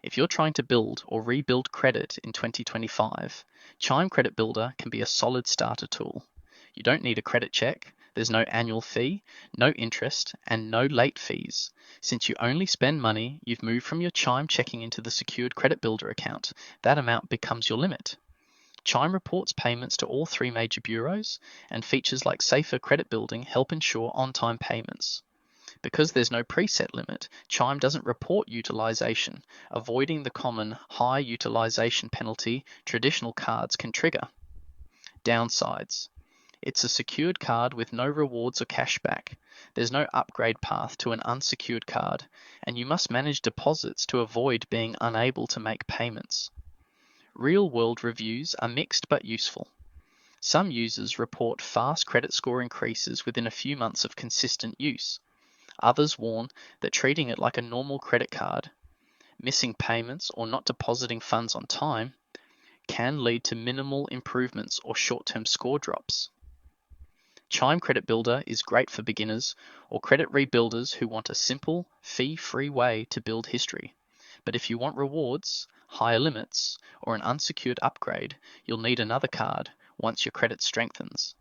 If you're trying to build or rebuild credit in 2025, Chime Credit Builder can be a solid starter tool. You don't need a credit check, there's no annual fee, no interest, and no late fees. Since you only spend money you've moved from your Chime checking into the secured Credit Builder account, that amount becomes your limit. Chime reports payments to all 3 major bureaus, and features like safer credit building help ensure on-time payments. Because there's no preset limit, Chime doesn't report utilization, avoiding the common high utilization penalty traditional cards can trigger. Downsides. It's a secured card with no rewards or cashback. There's no upgrade path to an unsecured card, and you must manage deposits to avoid being unable to make payments. Real-world reviews are mixed but useful. Some users report fast credit score increases within a few months of consistent use. Others warn that treating it like a normal credit card, missing payments or not depositing funds on time, can lead to minimal improvements or short-term score drops. Chime Credit Builder is great for beginners or credit rebuilders who want a simple, fee-free way to build history. But if you want rewards, higher limits, or an unsecured upgrade, you'll need another card once your credit strengthens.